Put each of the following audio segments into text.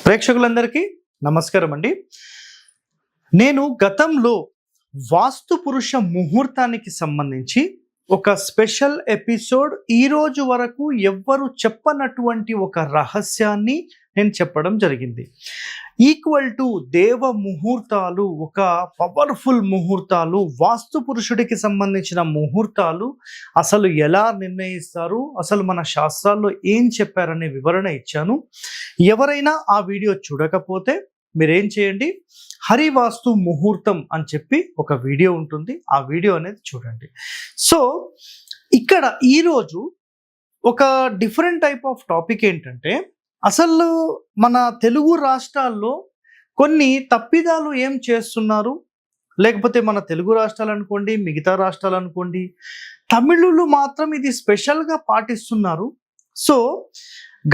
ప్రేక్షకులందరికీ నమస్కారం అండి. నేను గతంలో వాస్తు పురుష ముహూర్తానికి సంబంధించి ఒక స్పెషల్ ఎపిసోడ్ ఈ రోజు వరకు ఎవ్వరు చెప్పనటువంటి ఒక రహస్యాన్ని నేను చెప్పడం జరిగింది. ఈక్వల్ టు దేవ ముహూర్తాలు, ఒక పవర్ఫుల్ ముహూర్తాలు, వాస్తు పురుషుడికి సంబంధించిన ముహూర్తాలు అసలు ఎలా నిర్ణయిస్తారు, అసలు మన శాస్త్రాల్లో ఏం చెప్పారనే వివరణ ఇచ్చాను. ఎవరైనా ఆ వీడియో చూడకపోతే మీరేం చేయండి, హరివాస్తు ముహూర్తం అని చెప్పి ఒక వీడియో ఉంటుంది, ఆ వీడియో అనేది చూడండి. సో ఇక్కడ ఈరోజు ఒక డిఫరెంట్ టైప్ ఆఫ్ టాపిక్ ఏంటంటే, అసలు మన తెలుగు రాష్ట్రాల్లో కొన్ని తప్పిదాలు ఏం చేస్తున్నారు, లేకపోతే మన తెలుగు రాష్ట్రాలు అనుకోండి, మిగతా రాష్ట్రాలు అనుకోండి, తమిళులు మాత్రం ఇది స్పెషల్గా పాటిస్తున్నారు. సో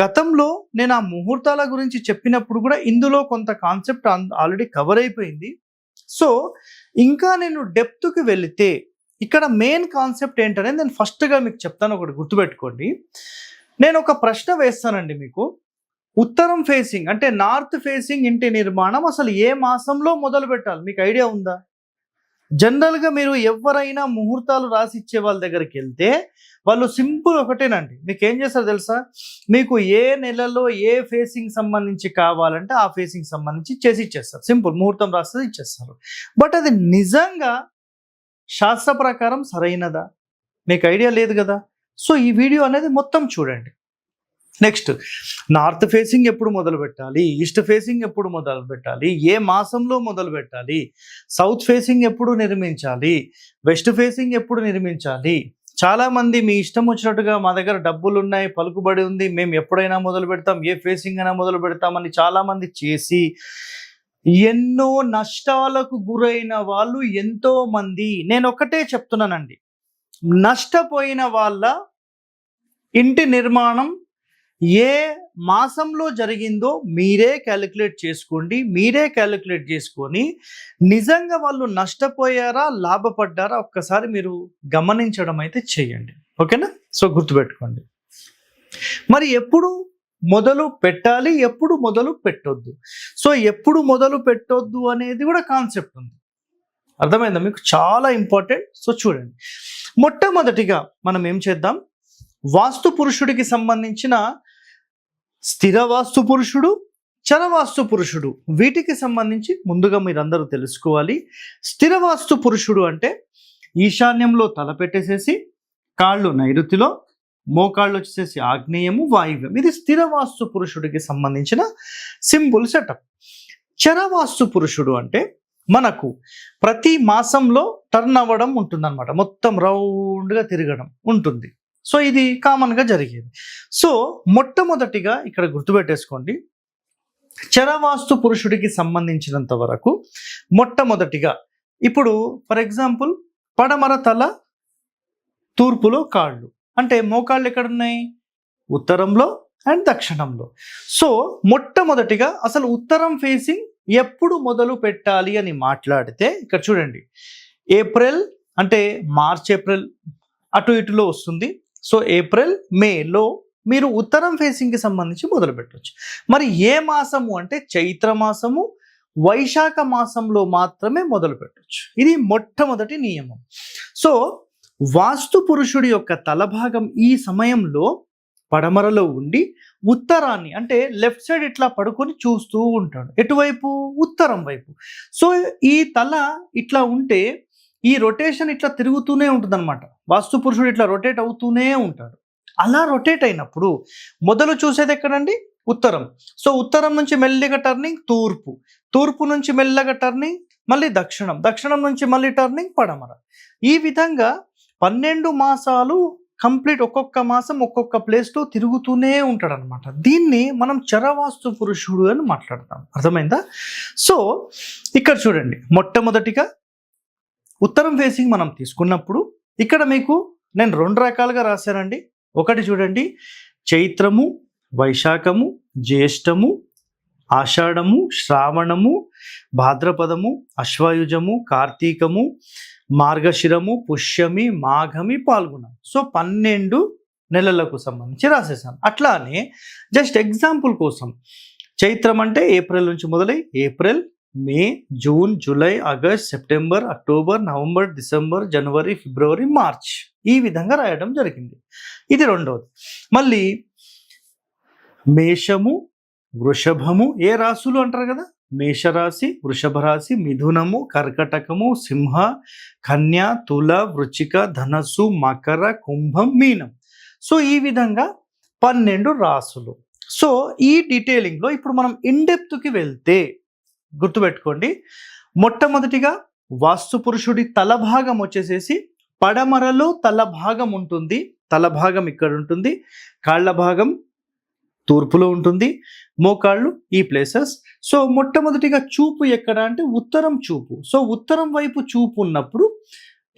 గతంలో నేను ఆ ముహూర్తాల గురించి చెప్పినప్పుడు కూడా ఇందులో కొంత కాన్సెప్ట్ ఆల్రెడీ కవర్ అయిపోయింది. సో ఇంకా నేను డెప్త్కి వెళితే ఇక్కడ మెయిన్ కాన్సెప్ట్ ఏంటనేది నేను ఫస్ట్గా మీకు చెప్తాను, ఒకటి గుర్తుపెట్టుకోండి. నేను ఒక ప్రశ్న వేస్తానండి మీకు. ఉత్తరం ఫేసింగ్ అంటే నార్త్ ఫేసింగ్ ఇంటి నిర్మాణం అసలు ఏ మాసంలో మొదలు పెట్టాలి, మీకు ఐడియా ఉందా? జనరల్గా మీరు ఎవరైనా ముహూర్తాలు రాసి ఇచ్చే వాళ్ళ దగ్గరికి వెళ్తే వాళ్ళు సింపుల్ ఒకటేనండి, మీకు ఏం చేస్తారు తెలుసా, మీకు ఏ నెలలో ఏ ఫేసింగ్ సంబంధించి కావాలంటే ఆ ఫేసింగ్ సంబంధించి చేసి ఇచ్చేస్తారు. సింపుల్, ముహూర్తం రాస్తే ఇచ్చేస్తారు. బట్ అది నిజంగా శాస్త్ర ప్రకారం సరైనదా? మీకు ఐడియా లేదు కదా. సో ఈ వీడియో అనేది మొత్తం చూడండి. నెక్స్ట్, నార్త్ ఫేసింగ్ ఎప్పుడు మొదలు పెట్టాలి, ఈస్ట్ ఫేసింగ్ ఎప్పుడు మొదలు పెట్టాలి, ఏ మాసంలో మొదలు పెట్టాలి, సౌత్ ఫేసింగ్ ఎప్పుడు నిర్మించాలి, వెస్ట్ ఫేసింగ్ ఎప్పుడు నిర్మించాలి. చాలామంది మీ ఇష్టం వచ్చినట్టుగా మా దగ్గర డబ్బులు ఉన్నాయి, పలుకుబడి ఉంది, మేము ఎప్పుడైనా మొదలు పెడతాం, ఏ ఫేసింగ్ అయినా మొదలు పెడతామని చాలామంది చేసి ఎన్నో నష్టాలకు గురైన వాళ్ళు ఎంతో మంది. నేను ఒకటే చెప్తున్నానండి, నష్టపోయిన వాళ్ళ ఇంటి నిర్మాణం ఏ మాసంలో జరిగిందో మీరే క్యాలిక్యులేట్ చేసుకోండి. మీరే క్యాలిక్యులేట్ చేసుకొని నిజంగా వాళ్ళు నష్టపోయారా లాభపడ్డారా ఒక్కసారి మీరు గమనించడం అయితే చేయండి. ఓకేనా? సో గుర్తుపెట్టుకోండి. మరి ఎప్పుడు మొదలు పెట్టాలి, ఎప్పుడు మొదలు పెట్టొద్దు. సో ఎప్పుడు మొదలు పెట్టొద్దు అనేది కూడా కాన్సెప్ట్ ఉంది, అర్థమైందా మీకు? చాలా ఇంపార్టెంట్. సో చూడండి, మొట్టమొదటిగా మనం ఏం చేద్దాం, వాస్తు పురుషుడికి సంబంధించిన స్థిర వాస్తు పురుషుడు, చరవాస్తు పురుషుడు, వీటికి సంబంధించి ముందుగా మీరందరూ తెలుసుకోవాలి. స్థిర వాస్తు పురుషుడు అంటే ఈశాన్యంలో తల పెట్టేసేసి కాళ్ళు నైరుతిలో, మోకాళ్ళు వచ్చేసేసి ఆగ్నేయము వాయువ్యం. ఇది స్థిర వాస్తు పురుషుడికి సంబంధించిన సింపుల్ సెటప్. చరవాస్తు పురుషుడు అంటే మనకు ప్రతి మాసంలో టర్న్ అవ్వడం ఉంటుందన్నమాట, మొత్తం రౌండ్గా తిరగడం ఉంటుంది. సో ఇది కామన్గా జరిగేది. సో మొట్టమొదటిగా ఇక్కడ గుర్తుపెట్టేసుకోండి, చరవాస్తు పురుషుడికి సంబంధించినంత వరకు మొట్టమొదటిగా ఇప్పుడు ఫర్ ఎగ్జాంపుల్ పడమర తల, తూర్పులో కాళ్ళు, అంటే మోకాళ్ళు ఎక్కడున్నాయి, ఉత్తరంలో అండ్ దక్షిణంలో. సో మొట్టమొదటిగా అసలు ఉత్తరం ఫేసింగ్ ఎప్పుడు మొదలు పెట్టాలి అని మాట్లాడితే ఇక్కడ చూడండి, ఏప్రిల్ అంటే మార్చ్ ఏప్రిల్ అటు ఇటులో వస్తుంది. సో ఏప్రిల్ మేలో మీరు ఉత్తరం ఫేసింగ్కి సంబంధించి మొదలు పెట్టవచ్చు. మరి ఏ మాసము అంటే చైత్ర మాసము, వైశాఖ మాసంలో మాత్రమే మొదలు పెట్టవచ్చు. ఇది మొట్టమొదటి నియమం. సో వాస్తు పురుషుడి యొక్క తలభాగం ఈ సమయంలో పడమరలో ఉండి ఉత్తరాన్ని అంటే లెఫ్ట్ సైడ్ ఇట్లా పడుకొని చూస్తూ ఉంటాడు. ఎటువైపు? ఉత్తరం వైపు. సో ఈ తల ఇట్లా ఉంటే ఈ రొటేషన్ ఇట్లా తిరుగుతూనే ఉంటుంది అనమాట. వాస్తు పురుషుడు ఇట్లా రొటేట్ అవుతూనే ఉంటాడు. అలా రొటేట్ అయినప్పుడు మొదలు చూసేది ఎక్కడండి? ఉత్తరం. సో ఉత్తరం నుంచి మెల్లిగా టర్నింగ్ తూర్పు, తూర్పు నుంచి మెల్లగా టర్నింగ్ మళ్ళీ దక్షిణం, దక్షిణం నుంచి మళ్ళీ టర్నింగ్ పడమర. ఈ విధంగా 12 మాసాలు కంప్లీట్, ఒక్కొక్క మాసం ఒక్కొక్క ప్లేస్లో తిరుగుతూనే ఉంటాడు అనమాట. దీన్ని మనం చరవాస్తు పురుషుడు అని మాట్లాడతాం, అర్థమైందా? సో ఇక్కడ చూడండి, మొట్టమొదటిగా ఉత్తరం ఫేసింగ్ మనం తీసుకున్నప్పుడు ఇక్కడ మీకు నేను 2 రకాలుగా రాశానండి. ఒకటి చూడండి, చైత్రము, వైశాఖము, జ్యేష్ఠము, ఆషాఢము, శ్రావణము, భాద్రపదము, అశ్వయుజము, కార్తీకము, మార్గశిరము, పుష్యమి, మాఘమి, పాల్గొనం. సో 12 నెలలకు సంబంధించి రాసేసాను. అట్లానే జస్ట్ ఎగ్జాంపుల్ కోసం చైత్రం అంటే ఏప్రిల్ నుంచి మొదలై April, May, June, July, August, September, October, November, December, జనవరి, ఫిబ్రవరి, మార్చ్ ఈ విధంగా రాయడం జరిగింది. ఇది రెండవది. మళ్ళీ మేషము, వృషభము ఏ రాశులు అంటారు కదా, మేషరాశి, వృషభ రాశి, మిథునము, కర్కటకము, సింహ, కన్య, తుల, వృచ్చిక, ధనస్సు, మకర, కుంభం, మీనం. సో ఈ విధంగా 12 రాశులు. సో ఈ డీటెయిలింగ్లో ఇప్పుడు మనం ఇన్డెప్త్కి వెళ్తే గుర్తుపెట్టుకోండి, మొట్టమొదటిగా వాస్తు పురుషుడి తల భాగం వచ్చేసేసి పడమరలో తల భాగం ఉంటుంది. తల భాగం ఇక్కడ ఉంటుంది, కాళ్ళ భాగం తూర్పులో ఉంటుంది, మోకాళ్ళు ఈ ప్లేసెస్. సో మొట్టమొదటిగా చూపు ఎక్కడ అంటే ఉత్తరం చూపు. సో ఉత్తరం వైపు చూపు ఉన్నప్పుడు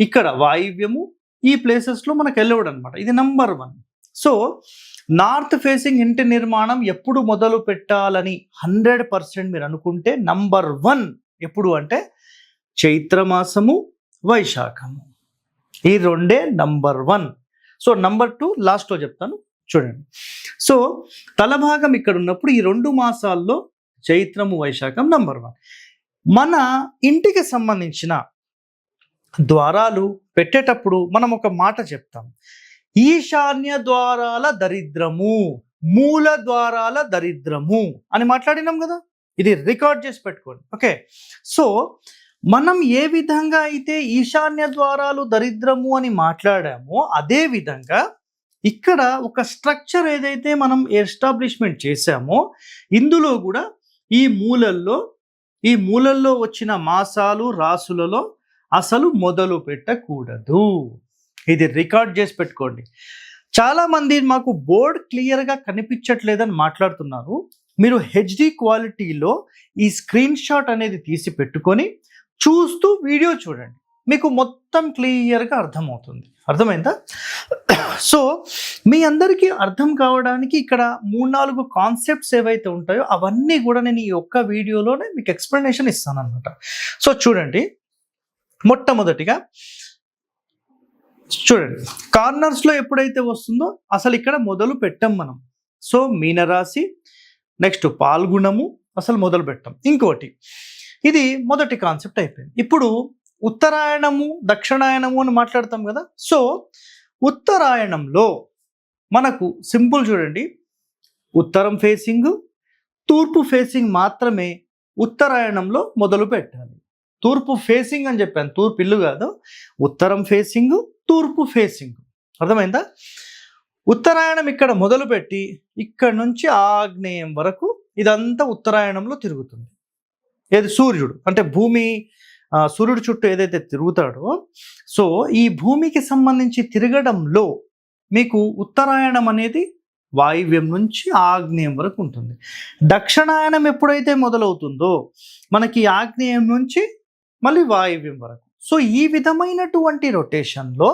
ఇక్కడ వాయువ్యము ఈ ప్లేసెస్లో మనకు వెళ్ళవడం అనమాట. ఇది నంబర్ 1. సో నార్త్ ఫేసింగ్ ఇంటి నిర్మాణం ఎప్పుడు మొదలు పెట్టాలని 100% మీరు అనుకుంటే నంబర్ 1 ఎప్పుడు అంటే చైత్రమాసము, వైశాఖము. ఈ రెండే నంబర్ 1. సో నంబర్ 2 లాస్ట్లో చెప్తాను చూడండి. సో తల భాగం ఇక్కడ ఉన్నప్పుడు ఈ 2 మాసాల్లో చైత్రము, వైశాఖం నంబర్ 1. మన ఇంటికి సంబంధించిన ద్వారాలు పెట్టేటప్పుడు మనం ఒక మాట చెప్తాం, ఈశాన్య ద్వారాల దరిద్రము, మూల ద్వారాల దరిద్రము అని మాట్లాడినాం కదా. ఇది రికార్డ్ చేసి పెట్టుకోండి. ఓకే, సో మనం ఏ విధంగా అయితే ఈశాన్య ద్వారాలు దరిద్రము అని మాట్లాడామో అదే విధంగా ఇక్కడ ఒక స్ట్రక్చర్ ఏదైతే మనం ఎస్టాబ్లిష్మెంట్ చేశామో ఇందులో కూడా ఈ మూలల్లో వచ్చిన మాసాలు, రాసులలో అసలు మొదలు పెట్టకూడదు. ఇది రికార్డ్ చేసి పెట్టుకోండి. చాలామంది మాకు బోర్డ్ క్లియర్గా కనిపించట్లేదని మాట్లాడుతున్నారు. మీరు హెచ్డి క్వాలిటీలో ఈ స్క్రీన్ షాట్ అనేది తీసి పెట్టుకొని చూస్తూ వీడియో చూడండి, మీకు మొత్తం క్లియర్గా అర్థమవుతుంది. అర్థమైందా? సో మీ అందరికీ అర్థం కావడానికి ఇక్కడ 3-4 కాన్సెప్ట్స్ ఏవైతే ఉంటాయో అవన్నీ కూడా నేను ఈ ఒక్క వీడియోలోనే మీకు ఎక్స్ప్లెనేషన్ ఇస్తాను అనమాట. సో చూడండి, మొట్టమొదటిగా చూడండి, కార్నర్స్లో ఎప్పుడైతే వస్తుందో అసలు ఇక్కడ మొదలు పెట్టాం మనం. సో మీనరాశి, నెక్స్ట్ పాల్గుణము అసలు మొదలు పెట్టాం. ఇంకోటి, ఇది మొదటి కాన్సెప్ట్ అయిపోయింది. ఇప్పుడు ఉత్తరాయణము, దక్షిణాయనము అని మాట్లాడతాం కదా. సో ఉత్తరాయణంలో మనకు సింపుల్ చూడండి, ఉత్తరం ఫేసింగ్, తూర్పు ఫేసింగ్ మాత్రమే ఉత్తరాయణంలో మొదలు పెట్టాలి. తూర్పు ఫేసింగ్ అని చెప్పాను, తూర్పు ఇల్లు కాదు, ఉత్తరం ఫేసింగ్, తూర్పు ఫేసింగ్. అర్థమైందా? ఉత్తరాయణం ఇక్కడ మొదలుపెట్టి ఇక్కడ నుంచి ఆగ్నేయం వరకు ఇదంతా ఉత్తరాయణంలో తిరుగుతుంది. ఏది సూర్యుడు అంటే భూమి, సూర్యుడు చుట్టూ ఏదైతే తిరుగుతాడో, సో ఈ భూమికి సంబంధించి తిరగడంలో మీకు ఉత్తరాయణం అనేది వాయువ్యం నుంచి ఆగ్నేయం వరకు ఉంటుంది. దక్షిణాయనం ఎప్పుడైతే మొదలవుతుందో మనకి ఆగ్నేయం నుంచి మళ్ళీ వాయువ్యం వరకు. సో ఈ విధమైనటువంటి రొటేషన్లో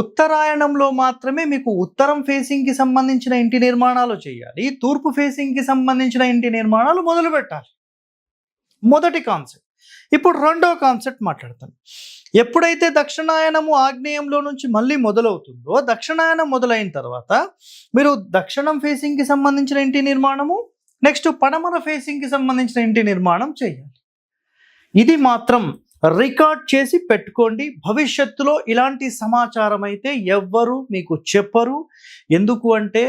ఉత్తరాయణంలో మాత్రమే మీకు ఉత్తరం ఫేసింగ్కి సంబంధించిన ఇంటి నిర్మాణాలు చేయాలి, తూర్పు ఫేసింగ్కి సంబంధించిన ఇంటి నిర్మాణాలు మొదలు పెట్టాలి. మొదటి కాన్సెప్ట్. ఇప్పుడు రెండో కాన్సెప్ట్ మాట్లాడతాను. ఎప్పుడైతే దక్షిణాయనము ఆగ్నేయంలో నుంచి మళ్ళీ మొదలవుతుందో, దక్షిణాయనం మొదలైన తర్వాత మీరు దక్షిణం ఫేసింగ్కి సంబంధించిన ఇంటి నిర్మాణము, నెక్స్ట్ పడమర ఫేసింగ్కి సంబంధించిన ఇంటి నిర్మాణం చేయాలి. ఇది మాత్రం రికార్డ్ చేసి పెట్టుకోండి. భవిష్యత్తులో ఇలాంటి సమాచారం అయితే ఎవ్వరు మీకు చెప్పరు. ఎందుకు అంటే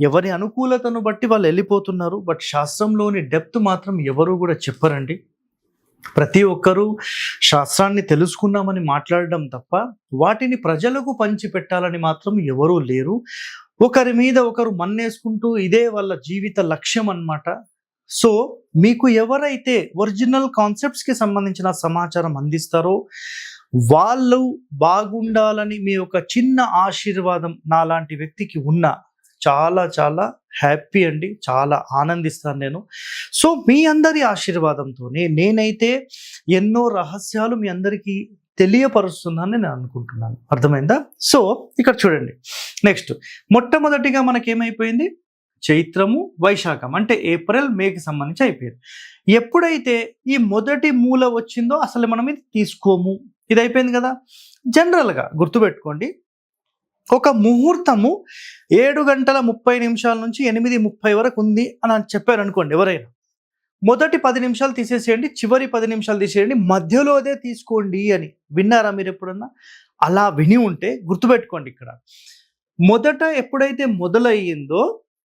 ఎవరి అనుకూలతను బట్టి వాళ్ళు వెళ్ళిపోతున్నారు, బట్ శాస్త్రంలోని డెప్త్ మాత్రం ఎవరు కూడా చెప్పరండి. ప్రతి ఒక్కరూ శాస్త్రాన్ని తెలుసుకున్నామని మాట్లాడడం తప్ప వాటిని ప్రజలకు పంచిపెట్టాలని మాత్రం ఎవరూ లేరు. ఒకరి మీద ఒకరు మన్నేసుకుంటూ ఇదే వాళ్ళ జీవిత లక్ష్యం అన్నమాట. సో మీకు ఎవరైతే ఒరిజినల్ కాన్సెప్ట్స్కి సంబంధించిన సమాచారం అందిస్తారో వాళ్ళు బాగుండాలని మీ ఒక చిన్న ఆశీర్వాదం నాలాంటి వ్యక్తికి ఉన్న చాలా చాలా హ్యాపీ అండి, చాలా ఆనందిస్తాను నేను. సో మీ అందరి ఆశీర్వాదంతోనే నేనైతే ఎన్నో రహస్యాలు మీ అందరికీ తెలియపరుస్తున్నానని నేను అనుకుంటున్నాను. అర్థమైందా? సో ఇక్కడ చూడండి, నెక్స్ట్ మొట్టమొదటిగా మనకేమైపోయింది, చైత్రము, వైశాఖం అంటే ఏప్రిల్, మేకి సంబంధించి అయిపోయింది. ఎప్పుడైతే ఈ మొదటి మూల వచ్చిందో అసలు మనం ఇది తీసుకోము, ఇది అయిపోయింది కదా. జనరల్గా గుర్తుపెట్టుకోండి, ఒక ముహూర్తము 7:30 నుంచి 8:30 వరకు ఉంది అని చెప్పారు అనుకోండి ఎవరైనా, మొదటి 10 నిమిషాలు తీసేసేయండి, చివరి 10 నిమిషాలు తీసేయండి, మధ్యలోదే తీసుకోండి అని విన్నారా మీరు ఎప్పుడన్నా? అలా విని ఉంటే గుర్తుపెట్టుకోండి. ఇక్కడ మొదట ఎప్పుడైతే మొదలయ్యిందో,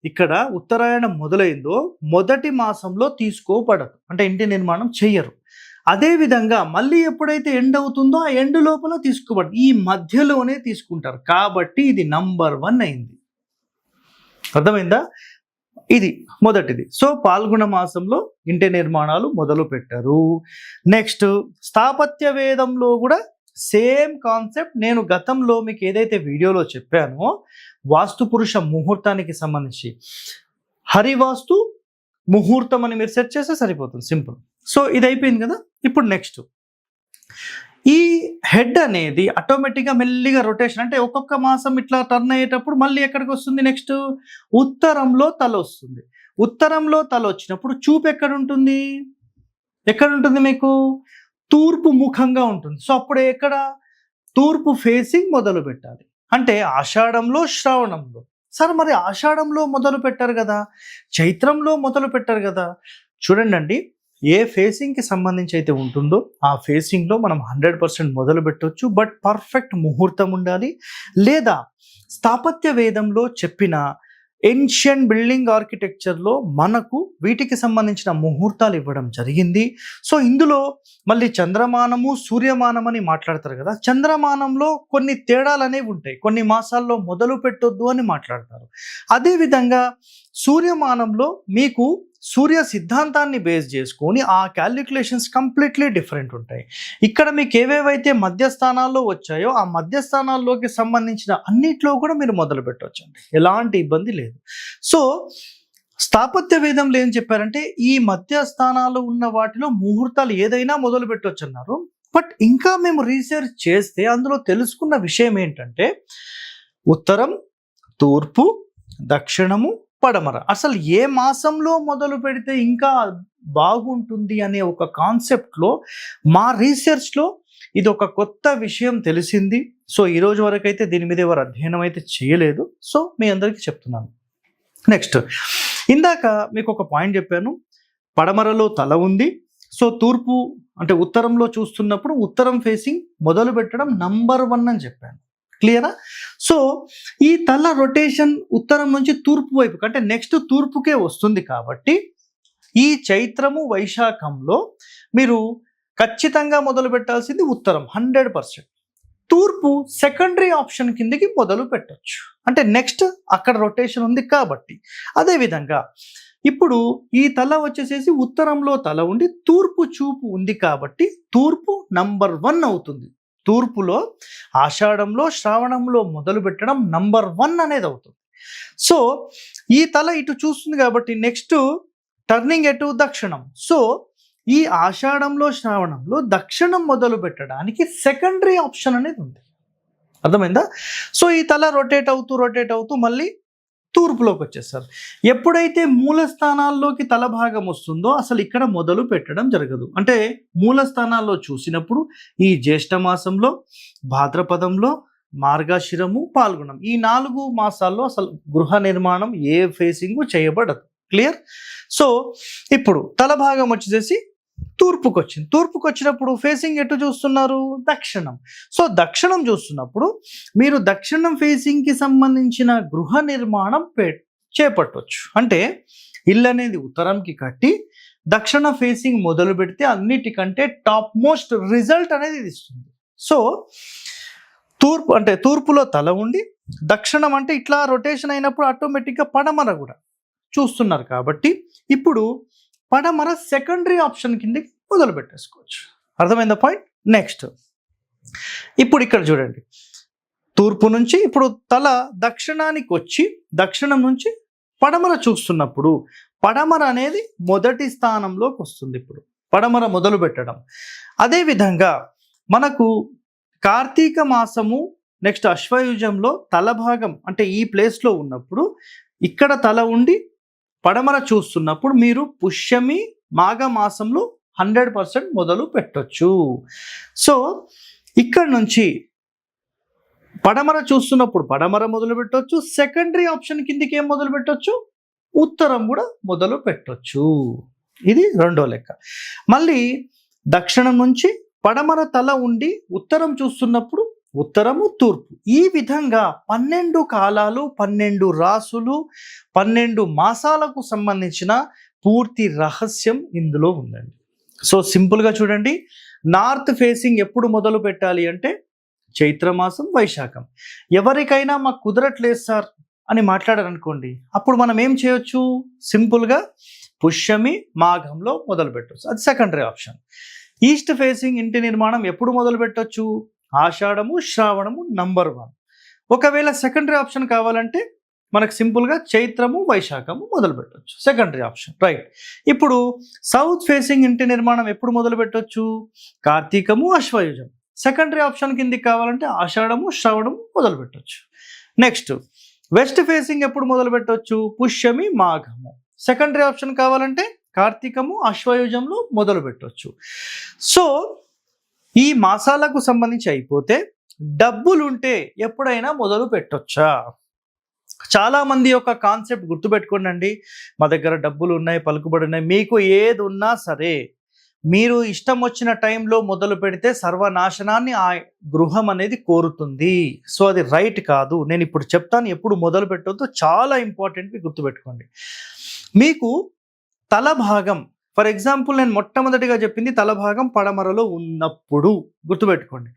ఇక్కడ ఉత్తరాయణం మొదలైందో మొదటి మాసంలో తీసుకోబడదు, అంటే ఇంటి నిర్మాణం చెయ్యరు. అదేవిధంగా మళ్ళీ ఎప్పుడైతే ఎండ్ అవుతుందో ఆ ఎండ్ లోపల తీసుకోబడదు, ఈ మధ్యలోనే తీసుకుంటారు. కాబట్టి ఇది నంబర్ 1 అయింది. అర్థమైందా? ఇది మొదటిది. సో పాల్గొన మాసంలో ఇంటి నిర్మాణాలు మొదలు పెట్టారు. నెక్స్ట్ స్థాపత్య వేదంలో కూడా సేమ్ కాన్సెప్ట్. నేను గతంలో మీకు ఏదైతే వీడియోలో చెప్పానో వాస్తు పురుష ముహూర్తానికి సంబంధించి హరివాస్తు ముహూర్తం అని మీరు సెర్చ్ చేస్తే సరిపోతుంది, సింపుల్. సో ఇది అయిపోయింది కదా. ఇప్పుడు నెక్స్ట్ ఈ హెడ్ అనేది ఆటోమేటిక్గా మెల్లిగా రొటేషన్, అంటే ఒక్కొక్క మాసం ఇట్లా టర్న్ అయ్యేటప్పుడు మళ్ళీ ఎక్కడికి వస్తుంది, నెక్స్ట్ ఉత్తరంలో తల వస్తుంది. ఉత్తరంలో తల వచ్చినప్పుడు చూపు ఎక్కడ ఉంటుంది, ఎక్కడ ఉంటుంది మీకు? తూర్పు ముఖంగా ఉంటుంది. సో అప్పుడు ఎక్కడ తూర్పు ఫేసింగ్ మొదలు పెట్టాలి, అంటే ఆషాఢంలో శ్రావణంలో. సార్ మరి ఆషాఢంలో మొదలు పెట్టారు కదా, చైత్రంలో మొదలు పెట్టారు కదా. చూడండి అండి, ఏ ఫేసింగ్కి సంబంధించి అయితే ఉంటుందో ఆ ఫేసింగ్లో మనం 100% మొదలు పెట్టవచ్చు. బట్ పర్ఫెక్ట్ ముహూర్తం ఉండాలి. లేదా స్థాపత్య వేదంలో చెప్పిన ఏన్షియన్ బిల్డింగ్ ఆర్కిటెక్చర్లో మనకు వీటికి సంబంధించిన ముహూర్తాలు ఇవ్వడం జరిగింది. సో ఇందులో మళ్ళీ చంద్రమానము సూర్యమానం అని మాట్లాడతారు కదా. చంద్రమానంలో కొన్ని తేడాలు అనేవి ఉంటాయి, కొన్ని మాసాల్లో మొదలు పెట్టొద్దు అని మాట్లాడతారు. అదేవిధంగా సూర్యమానంలో మీకు సూర్య సిద్ధాంతాన్ని బేస్ చేసుకొని ఆ క్యాలిక్యులేషన్స్ కంప్లీట్లీ డిఫరెంట్ ఉంటాయి. ఇక్కడ మీకు ఏవేవైతే మధ్యస్థానాల్లో వచ్చాయో ఆ మధ్యస్థానాల్లోకి సంబంధించిన అన్నిట్లో కూడా మీరు మొదలు పెట్టవచ్చండి, ఎలాంటి ఇబ్బంది లేదు. సో స్థాపత్య వేదంలో ఏం చెప్పారంటే ఈ మధ్యస్థానాలు ఉన్న వాటిలో ముహూర్తాలు ఏదైనా మొదలు పెట్టవచ్చు అన్నారు. బట్ ఇంకా మేము రీసెర్చ్ చేస్తే అందులో తెలుసుకున్న విషయం ఏంటంటే ఉత్తరం, తూర్పు, దక్షిణము, పడమర అసలు ఏ మాసంలో మొదలు పెడితే ఇంకా బాగుంటుంది అనే ఒక కాన్సెప్ట్లో మా రీసెర్చ్లో ఇది ఒక కొత్త విషయం తెలిసింది. సో ఈ రోజు వరకు అయితే దీని మీద ఎవరు అధ్యయనం అయితే చేయలేదు. సో మీ అందరికీ చెప్తున్నాను. నెక్స్ట్ ఇందాక మీకు ఒక పాయింట్ చెప్పాను, పడమరలో తల ఉంది. సో తూర్పు అంటే ఉత్తరంలో చూస్తున్నప్పుడు ఉత్తరం ఫేసింగ్ మొదలు పెట్టడం నంబర్ 1 అని చెప్పాను. క్లియరా? సో ఈ తల రొటేషన్ ఉత్తరం నుంచి తూర్పు వైపుకి, అంటే నెక్స్ట్ తూర్పుకే వస్తుంది. కాబట్టి ఈ చైత్రము వైశాఖంలో మీరు ఖచ్చితంగా మొదలు పెట్టాల్సింది ఉత్తరం 100%. తూర్పు సెకండరీ ఆప్షన్ కిందకి మొదలు పెట్టచ్చు, అంటే నెక్స్ట్ అక్కడ రొటేషన్ ఉంది కాబట్టి. అదేవిధంగా ఇప్పుడు ఈ తల వచ్చేసేసి ఉత్తరంలో తల ఉండి తూర్పు చూపు ఉంది కాబట్టి తూర్పు నంబర్ 1 అవుతుంది. తూర్పులో ఆషాఢంలో శ్రావణంలో మొదలు పెట్టడం నంబర్ 1 అనేది అవుతుంది. సో ఈ తల ఇటు చూస్తుంది కాబట్టి నెక్స్ట్ టర్నింగ్ ఎటు దక్షిణం. సో ఈ ఆషాఢంలో శ్రావణంలో దక్షిణం మొదలు పెట్టడానికి సెకండరీ ఆప్షన్ అనేది ఉంది. అర్థమైందా? సో ఈ తల రొటేట్ అవుతూ మళ్ళీ తూర్పులోకి వచ్చేస్తారు. ఎప్పుడైతే మూల స్థానాల్లోకి తల భాగం వస్తుందో అసలు ఇక్కడ మొదలు పెట్టడం జరగదు. అంటే మూల స్థానాల్లో చూసినప్పుడు ఈ జ్యేష్ఠ మాసంలో, భాద్రపదంలో, మార్గశిరము, పాల్గొనం ఈ 4 మాసాల్లో అసలు గృహ నిర్మాణం ఏ ఫేసింగ్ చేయబడదు. క్లియర్? సో ఇప్పుడు తల భాగం వచ్చేసి తూర్పుకు వచ్చింది. తూర్పుకు వచ్చినప్పుడు ఫేసింగ్ ఎటు చూస్తున్నారు? దక్షిణం. సో దక్షిణం చూస్తున్నప్పుడు మీరు దక్షిణం ఫేసింగ్కి సంబంధించిన గృహ నిర్మాణం చేపట్టవచ్చు. అంటే ఇల్లు అనేది ఉత్తరంకి కట్టి దక్షిణ ఫేసింగ్ మొదలు పెడితే అన్నిటికంటే టాప్ మోస్ట్ రిజల్ట్ అనేది ఇది ఇస్తుంది. సో తూర్పు అంటే తూర్పులో తల ఉండి దక్షిణం అంటే ఇట్లా రొటేషన్ అయినప్పుడు ఆటోమేటిక్గా పడమర కూడా చూస్తున్నారు. కాబట్టి ఇప్పుడు పడమర సెకండరీ ఆప్షన్ కిందకి మొదలు పెట్టేసుకోవచ్చు. అర్థమైందా పాయింట్? నెక్స్ట్ ఇప్పుడు ఇక్కడ చూడండి, తూర్పు నుంచి ఇప్పుడు తల దక్షిణానికి వచ్చి దక్షిణం నుంచి పడమర చూస్తున్నప్పుడు పడమర అనేది మొదటి స్థానంలోకి వస్తుంది. ఇప్పుడు పడమర మొదలు పెట్టడం. అదేవిధంగా మనకు కార్తీక మాసము నెక్స్ట్ అశ్వయుజంలో తల భాగం అంటే ఈ ప్లేస్లో ఉన్నప్పుడు ఇక్కడ తల ఉండి పడమర చూస్తున్నప్పుడు మీరు పుష్యమి మాఘ మాసంలో 100% మొదలు పెట్టొచ్చు. సో ఇక్కడ నుంచి పడమర చూస్తున్నప్పుడు పడమర మొదలు పెట్టొచ్చు. సెకండరీ ఆప్షన్ కిందకి ఏం మొదలు పెట్టొచ్చు? ఉత్తరం కూడా మొదలు పెట్టొచ్చు. ఇది రెండో లెక్క. మళ్ళీ దక్షిణం నుంచి పడమర తల ఉండి ఉత్తరం చూస్తున్నప్పుడు ఉత్తరము తూర్పు. ఈ విధంగా 12 కాలాలు, 12 రాసులు, 12 మాసాలకు సంబంధించిన పూర్తి రహస్యం ఇందులో ఉందండి. సో సింపుల్గా చూడండి, నార్త్ ఫేసింగ్ ఎప్పుడు మొదలు పెట్టాలి అంటే చైత్రమాసం, వైశాఖం. ఎవరికైనా మాకు కుదరట్లేదు సార్ అని మాట్లాడారనుకోండి, అప్పుడు మనం ఏం చేయొచ్చు, సింపుల్గా పుష్యమి, మాఘంలో మొదలు పెట్టవచ్చు. అది సెకండరీ ఆప్షన్. ఈస్ట్ ఫేసింగ్ ఇంటి నిర్మాణం ఎప్పుడు మొదలు పెట్టవచ్చు, ఆషాఢము, శ్రావణము నంబర్ 1. ఒకవేళ సెకండరీ ఆప్షన్ కావాలంటే మనకు సింపుల్గా చైత్రము, వైశాఖము మొదలు పెట్టవచ్చు, సెకండరీ ఆప్షన్, రైట్. ఇప్పుడు సౌత్ ఫేసింగ్ ఇంటి నిర్మాణం ఎప్పుడు మొదలు పెట్టవచ్చు, కార్తీకము, అశ్వయుజం. సెకండరీ ఆప్షన్ కిందికి కావాలంటే ఆషాఢము, శ్రావణము మొదలు పెట్టవచ్చు. నెక్స్ట్ వెస్ట్ ఫేసింగ్ ఎప్పుడు మొదలు పెట్టవచ్చు, పుష్యమి, మాఘము. సెకండరీ ఆప్షన్ కావాలంటే కార్తీకము, అశ్వయుజంలో మొదలు పెట్టవచ్చు. సో ఈ మాసాలకు సంబంధించి అయిపోతే డబ్బులుంటే ఎప్పుడైనా మొదలు పెట్టొచ్చా? చాలా మంది యొక్క కాన్సెప్ట్ గుర్తుపెట్టుకోండి, మా దగ్గర డబ్బులు ఉన్నాయి, పలుకుబడి ఉన్నాయి. మీకు ఏది ఉన్నా సరే మీరు ఇష్టం వచ్చిన టైంలో మొదలు పెడితే సర్వనాశనాన్ని ఆ గృహం అనేది కోరుతుంది. సో అది రైట్ కాదు. నేను ఇప్పుడు చెప్తాను ఎప్పుడు మొదలు పెట్టొద్దు, చాలా ఇంపార్టెంట్, గుర్తుపెట్టుకోండి. మీకు తల భాగం, ఫర్ ఎగ్జాంపుల్ నేను మొట్టమొదటిగా చెప్పింది తల భాగం పడమరలో ఉన్నప్పుడు గుర్తుపెట్టుకోండి.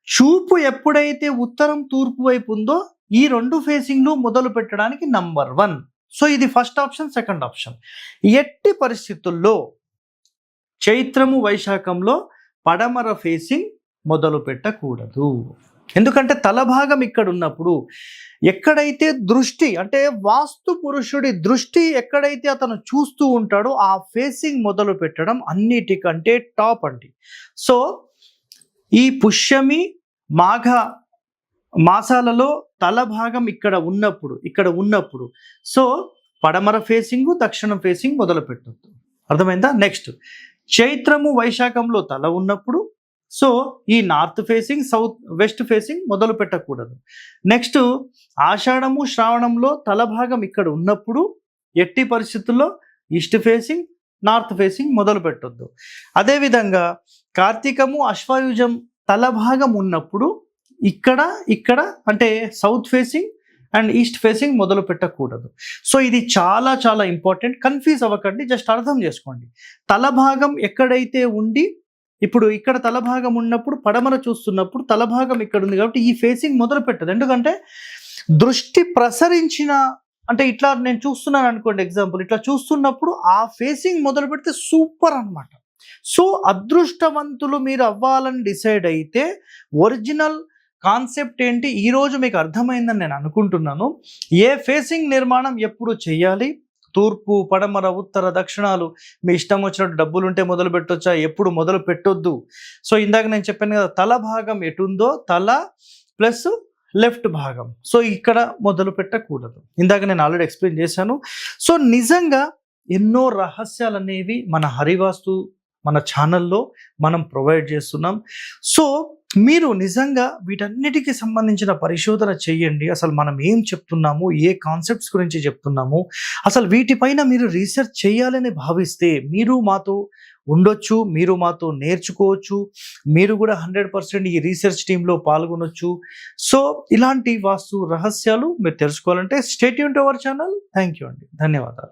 చూపు ఎప్పుడైతే ఉత్తరం తూర్పు వైపు ఉందో ఈ 2 ఫేసింగ్లు మొదలు పెట్టడానికి నంబర్ 1. సో ఇది ఫస్ట్ ఆప్షన్, సెకండ్ ఆప్షన్. ఎట్టి పరిస్థితుల్లో చైత్రము, వైశాఖంలో పడమర ఫేసింగ్ మొదలు పెట్టకూడదు. ఎందుకంటే తల భాగం ఇక్కడ ఉన్నప్పుడు ఎక్కడైతే దృష్టి అంటే వాస్తు పురుషుడి దృష్టి ఎక్కడైతే అతను చూస్తూ ఉంటాడో ఆ ఫేసింగ్ మొదలు పెట్టడం అన్నిటికంటే టాప్ అండి. సో ఈ పుష్యమి, మాఘ మాసాలలో తల భాగం ఇక్కడ ఉన్నప్పుడు సో పడమర ఫేసింగ్, దక్షిణం ఫేసింగ్ మొదలు పెట్టొద్దు. అర్థమైందా? నెక్స్ట్ చైత్రము, వైశాఖంలో తల ఉన్నప్పుడు సో ఈ నార్త్ ఫేసింగ్, వెస్ట్ ఫేసింగ్ మొదలు పెట్టకూడదు. నెక్స్ట్ ఆషాఢము, శ్రావణంలో తల భాగం ఇక్కడ ఉన్నప్పుడు ఎట్టి పరిస్థితుల్లో ఈస్ట్ ఫేసింగ్, నార్త్ ఫేసింగ్ మొదలు పెట్టొద్దు. అదేవిధంగా కార్తీకము, అశ్వయుజం తల భాగం ఉన్నప్పుడు ఇక్కడ అంటే south facing and east facing మొదలు పెట్టకూడదు. సో ఇది చాలా చాలా ఇంపార్టెంట్. కన్ఫ్యూజ్ అవ్వకండి, జస్ట్ అర్థం చేసుకోండి. తల భాగం ఎక్కడైతే ఉండి ఇప్పుడు ఇక్కడ తల భాగం ఉన్నప్పుడు పడమర చూస్తున్నప్పుడు తల భాగం ఇక్కడ ఉంది కాబట్టి ఈ ఫేసింగ్ మొదలు పెట్టదు. ఎందుకంటే దృష్టి ప్రసరించిన అంటే ఇట్లా నేను చూస్తున్నాను అనుకోండి, ఎగ్జాంపుల్ ఇట్లా చూస్తున్నప్పుడు ఆ ఫేసింగ్ మొదలు పెడితే సూపర్ అన్నమాట. సో అదృష్టవంతులు మీరు అవ్వాలని డిసైడ్ అయితే ఒరిజినల్ కాన్సెప్ట్ ఏంటి ఈరోజు మీకు అర్థమైందని నేను అనుకుంటున్నాను. ఏ ఫేసింగ్ నిర్మాణం ఎప్పుడు చేయాలి, తూర్పు, పడమర, ఉత్తర, దక్షిణాలు మీ ఇష్టం వచ్చినట్టు డబ్బులుంటే మొదలు పెట్టొచ్చా, ఎప్పుడు మొదలు పెట్టొద్దు. సో ఇందాక నేను చెప్పాను కదా, తల భాగం ఎటుందో తల ప్లస్ లెఫ్ట్ భాగం, సో ఇక్కడ మొదలు పెట్టకూడదు. ఇందాక నేను ఆల్రెడీ ఎక్స్ప్లెయిన్ చేశాను. సో నిజంగా ఎన్నో రహస్యాలు అనేవి మన హరివాస్తు మన ఛానల్లో మనం ప్రొవైడ్ చేస్తున్నాం. సో మీరు నిజంగా వీటన్నిటికీ సంబంధించిన పరిశోధన చేయండి. అసలు మనం ఏం చెప్తున్నాము, ఏ కాన్సెప్ట్స్ గురించి చెప్తున్నాము, అసలు వీటిపైన మీరు రీసెర్చ్ చేయాలని భావిస్తే మీరు మాతో ఉండొచ్చు, మీరు మాతో నేర్చుకోవచ్చు, మీరు కూడా 100% ఈ రీసెర్చ్ టీంలో పాల్గొనొచ్చు. సో ఇలాంటి వాస్తు రహస్యాలు మీరు తెలుసుకోవాలంటే stay tune to our channel. Thank you అండి, ధన్యవాదాలు.